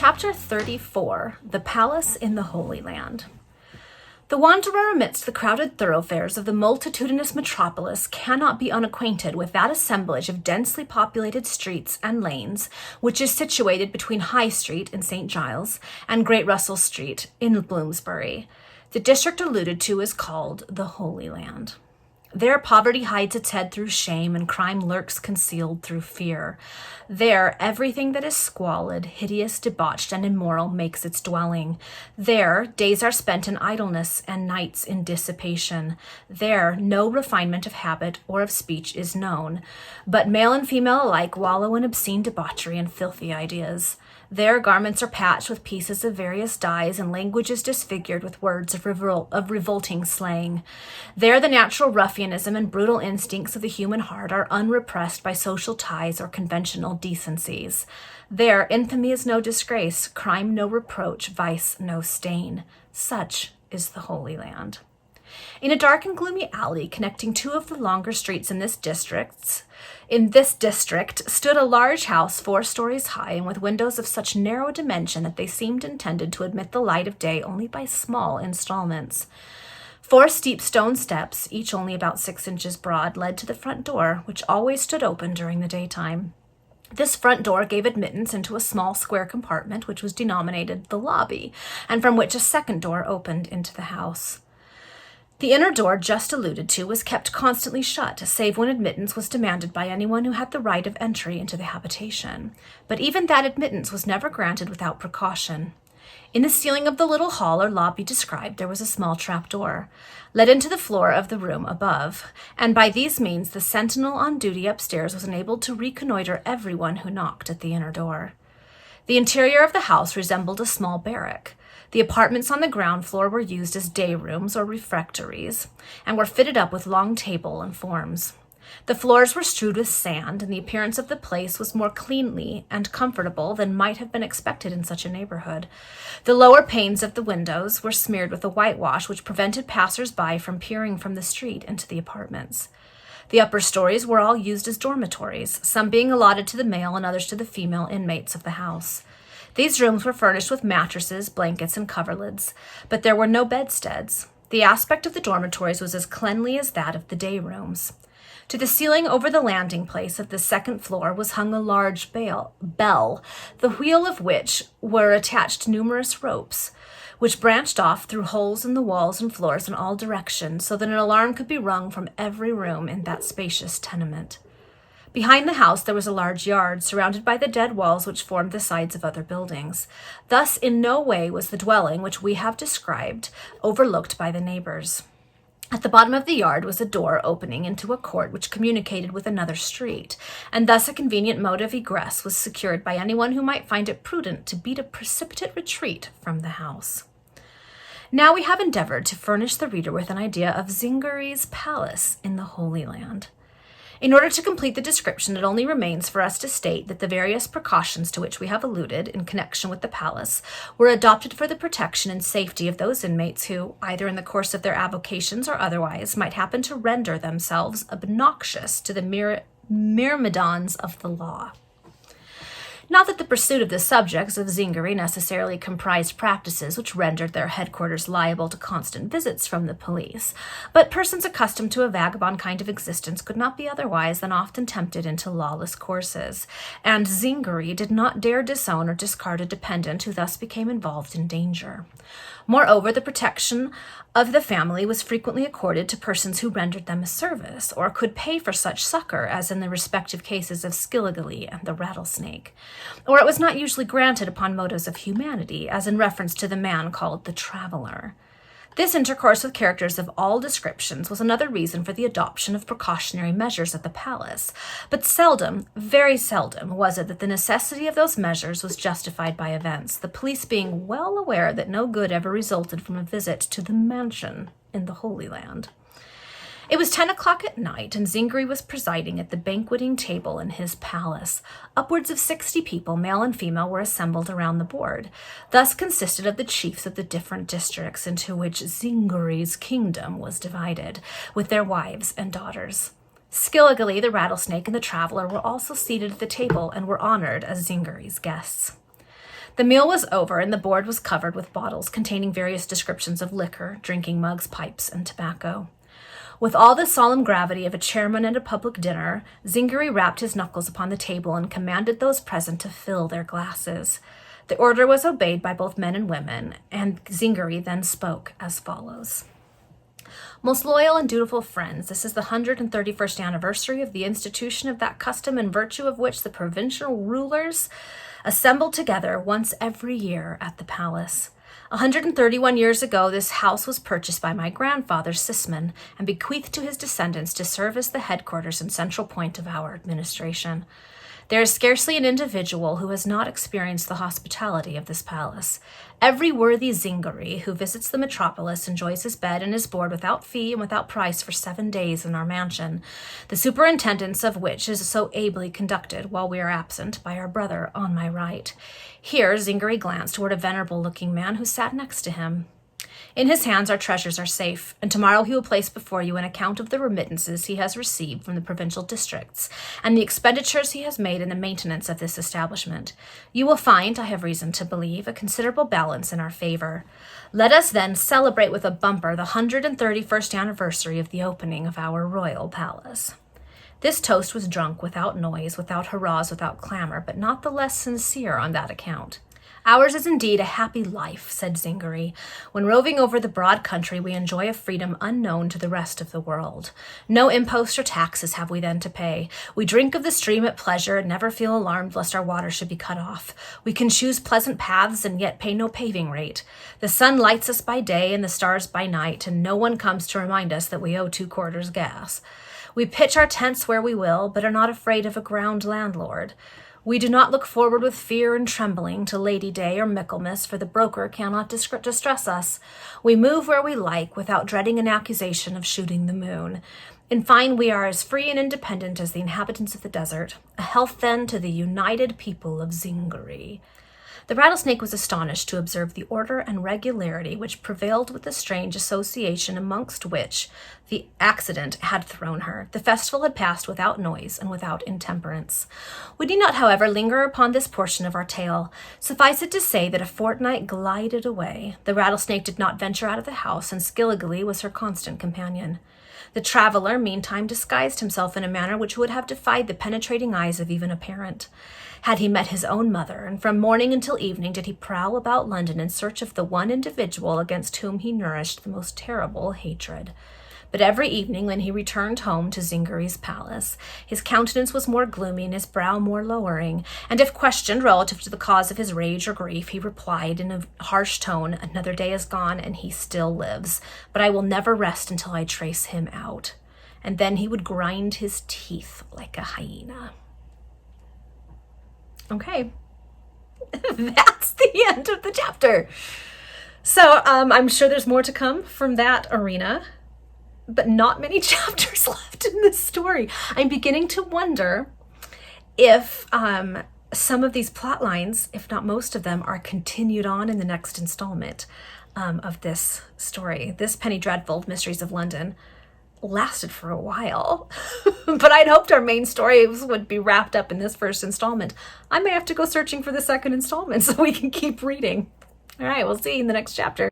Chapter 34, The Palace in the Holy Land. The wanderer amidst the crowded thoroughfares of the multitudinous metropolis cannot be unacquainted with that assemblage of densely populated streets and lanes which is situated between High Street in St. Giles and Great Russell Street in Bloomsbury. The district alluded to is called the Holy Land. There poverty hides its head through shame, and crime lurks concealed through fear. There everything that is squalid, hideous, debauched, and immoral makes its dwelling. There days are spent in idleness and nights in dissipation. There no refinement of habit or of speech is known, but male and female alike wallow in obscene debauchery and filthy ideas. There garments are patched with pieces of various dyes, and language is disfigured with words of revolting slang. There the natural ruffianism and brutal instincts of the human heart are unrepressed by social ties or conventional decencies. There infamy is no disgrace, crime no reproach, vice no stain. Such is the Holy Land. In a dark and gloomy alley connecting two of the longer streets in this district stood a large house 4 stories high and with windows of such narrow dimension that they seemed intended to admit the light of day only by small installments. 4 steep stone steps, each only about 6 inches broad, led to the front door, which always stood open during the daytime. This front door gave admittance into a small square compartment which was denominated the lobby, and from which a second door opened into the house. The inner door just alluded to was kept constantly shut, save when admittance was demanded by anyone who had the right of entry into the habitation. But even that admittance was never granted without precaution. In the ceiling of the little hall or lobby described, there was a small trapdoor, let into the floor of the room above, and by these means the sentinel on duty upstairs was enabled to reconnoiter everyone who knocked at the inner door. The interior of the house resembled a small barrack. The apartments on the ground floor were used as day rooms or refectories, and were fitted up with long table and forms. The floors were strewed with sand, and the appearance of the place was more cleanly and comfortable than might have been expected in such a neighborhood. The lower panes of the windows were smeared with a whitewash which prevented passers-by from peering from the street into the apartments. The upper stories were all used as dormitories, some being allotted to the male and others to the female inmates of the house. These rooms were furnished with mattresses, blankets, and coverlids, but there were no bedsteads. The aspect of the dormitories was as cleanly as that of the day rooms. To the ceiling over the landing place of the second floor was hung a large bell, the wheel of which were attached numerous ropes, which branched off through holes in the walls and floors in all directions, so that an alarm could be rung from every room in that spacious tenement. Behind the house there was a large yard, surrounded by the dead walls which formed the sides of other buildings. Thus in no way was the dwelling which we have described overlooked by the neighbors. At the bottom of the yard was a door opening into a court which communicated with another street, and thus a convenient mode of egress was secured by anyone who might find it prudent to beat a precipitate retreat from the house. Now we have endeavored to furnish the reader with an idea of Zingaree's palace in the Holy Land. In order to complete the description, it only remains for us to state that the various precautions to which we have alluded in connection with the palace were adopted for the protection and safety of those inmates who, either in the course of their avocations or otherwise, might happen to render themselves obnoxious to the myrmidons of the law. Not that the pursuit of the subjects of Zingaree necessarily comprised practices which rendered their headquarters liable to constant visits from the police, but persons accustomed to a vagabond kind of existence could not be otherwise than often tempted into lawless courses, and Zingaree did not dare disown or discard a dependent who thus became involved in danger. Moreover, the protection of the family was frequently accorded to persons who rendered them a service, or could pay for such succor, as in the respective cases of Skilligalee and the rattlesnake. Or it was not usually granted upon motives of humanity, as in reference to the man called the traveler. This intercourse with characters of all descriptions was another reason for the adoption of precautionary measures at the palace, but seldom, very seldom, was it that the necessity of those measures was justified by events, the police being well aware that no good ever resulted from a visit to the mansion in the Holy Land. It was 10 o'clock at night, and Zingaree was presiding at the banqueting table in his palace. Upwards of 60 people, male and female, were assembled around the board. Thus consisted of the chiefs of the different districts into which Zingaree's kingdom was divided, with their wives and daughters. Skilligalee, the rattlesnake, and the traveler were also seated at the table and were honored as Zingaree's guests. The meal was over, and the board was covered with bottles containing various descriptions of liquor, drinking mugs, pipes, and tobacco. With all the solemn gravity of a chairman at a public dinner, Zingari rapped his knuckles upon the table and commanded those present to fill their glasses. The order was obeyed by both men and women, and Zingari then spoke as follows. Most loyal and dutiful friends, this is the 131st anniversary of the institution of that custom in virtue of which the provincial rulers assemble together once every year at the palace. 131 years ago, this house was purchased by my grandfather, Sisman, and bequeathed to his descendants to serve as the headquarters and central point of our administration. There is scarcely an individual who has not experienced the hospitality of this palace. Every worthy Zingari who visits the metropolis enjoys his bed and his board without fee and without price for 7 days in our mansion, the superintendence of which is so ably conducted while we are absent by our brother on my right. Here Zingari glanced toward a venerable-looking man who sat next to him. In his hands our treasures are safe, and tomorrow he will place before you an account of the remittances he has received from the provincial districts, and the expenditures he has made in the maintenance of this establishment. You will find, I have reason to believe, a considerable balance in our favor. Let us then celebrate with a bumper the 131st anniversary of the opening of our royal palace. This toast was drunk without noise, without hurrahs, without clamor, but not the less sincere on that account. Ours is indeed a happy life, said Zingari. When roving over the broad country, we enjoy a freedom unknown to the rest of the world. No imposts or taxes have we then to pay. We drink of the stream at pleasure and never feel alarmed lest our water should be cut off. We can choose pleasant paths and yet pay no paving rate. The sun lights us by day and the stars by night, and no one comes to remind us that we owe 2 quarters gas. We pitch our tents where we will, but are not afraid of a ground landlord. We do not look forward with fear and trembling to Lady Day or Michaelmas, for the broker cannot distress us. We move where we like, without dreading an accusation of shooting the moon. In fine, we are as free and independent as the inhabitants of the desert. A health, then, to the united people of Zingari. The rattlesnake was astonished to observe the order and regularity which prevailed with the strange association amongst which the accident had thrown her. The festival had passed without noise and without intemperance. We need not, however, linger upon this portion of our tale. Suffice it to say that a fortnight glided away. The rattlesnake did not venture out of the house, and Skilligally was her constant companion. The traveler, meantime, disguised himself in a manner which would have defied the penetrating eyes of even a parent, had he met his own mother, and from morning until evening did he prowl about London in search of the one individual against whom he nourished the most terrible hatred. But every evening when he returned home to Zingari's palace, his countenance was more gloomy and his brow more lowering, and if questioned relative to the cause of his rage or grief, he replied in a harsh tone, "Another day is gone and he still lives, but I will never rest until I trace him out." And then he would grind his teeth like a hyena. Okay, that's the end of the chapter. So I'm sure there's more to come from that arena, but not many chapters left in this story. I'm beginning to wonder if some of these plot lines, if not most of them, are continued on in the next installment of this story. This Penny Dreadful, Mysteries of London, lasted for a while, but I'd hoped our main stories would be wrapped up in this first installment. I may have to go searching for the second installment so we can keep reading. All right, we'll see you in the next chapter.